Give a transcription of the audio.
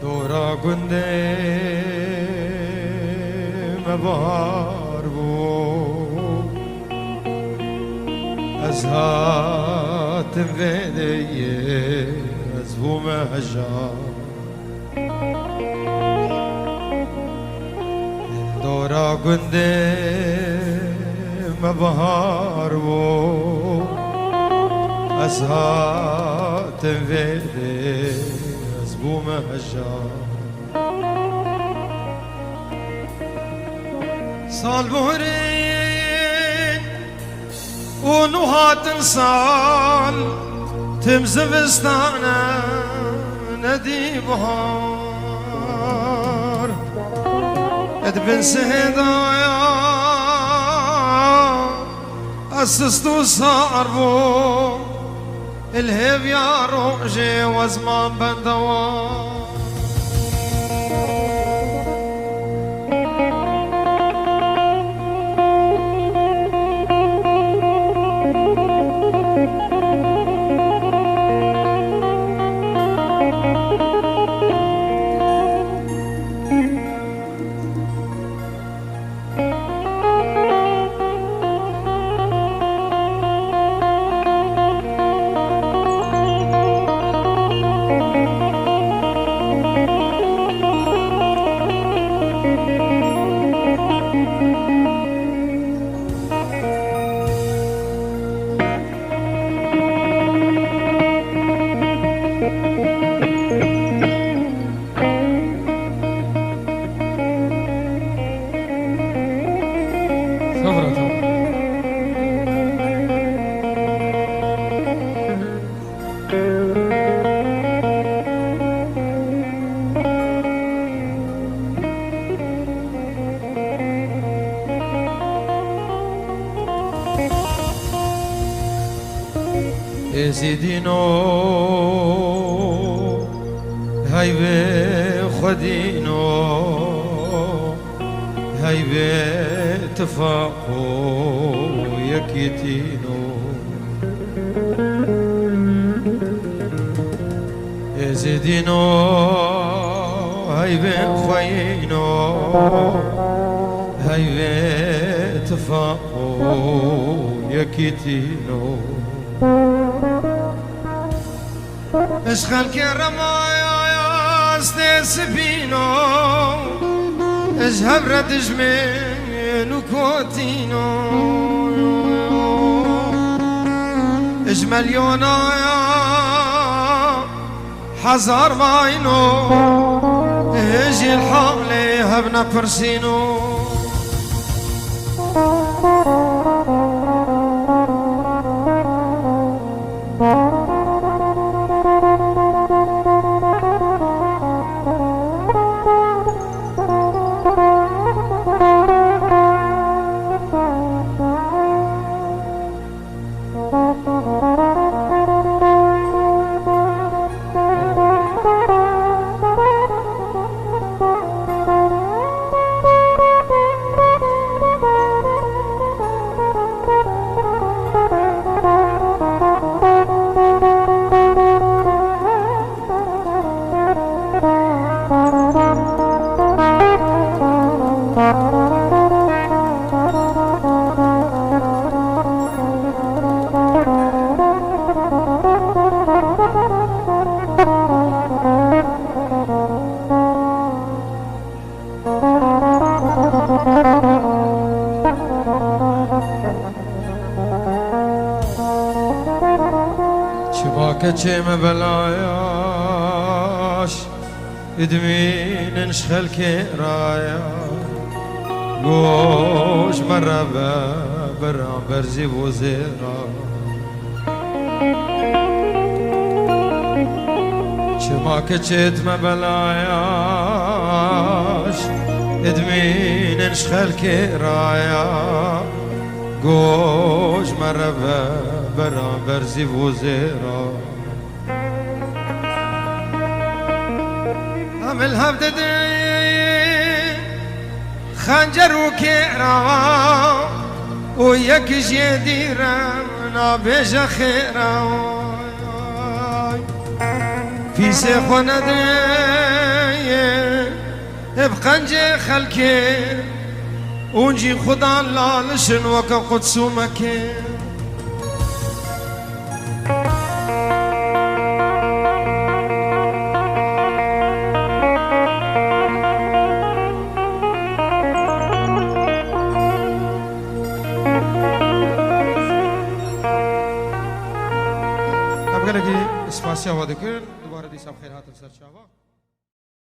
دورا گنده مبار بو از هاتم ویدیه از بو مهجار دورا گنده مبار بو از هاتم ویدیه از بو مهجار سال بهرين ونهات سال تمز بستانا ندي بهار ادبن سهدايا اسستو صاربو الهب يا روجي وزمان بندوار زيدينو هاي بخدينو هاي بتفاقو يكيتينو زيدينو هاي بخوينو هاي بتفاقو يكيتينو اشغل كرمايا يا استسبينو اجهب ردج من وكوتينو اجمل يونايا حزار باينو اجي الحالي هبنا فرسينو كتشم بلاياش ادمين نشخل كرايا قوش مرة برا برزي وزيرا شما كتشت ما بلاياش ادمين نشخل كرايا قوش مرة برا برزي وزيرا عمل هبددي خنجر وكيرا وياك جديرا نابيج خيرا في سيخونا دي دریه بخنجه خلکه اونجی خدا لالشن وکا قدسو مکه اب گلگی اسپاسیا هوا دکر دوباره دی سب خیر هاتم سر چاوا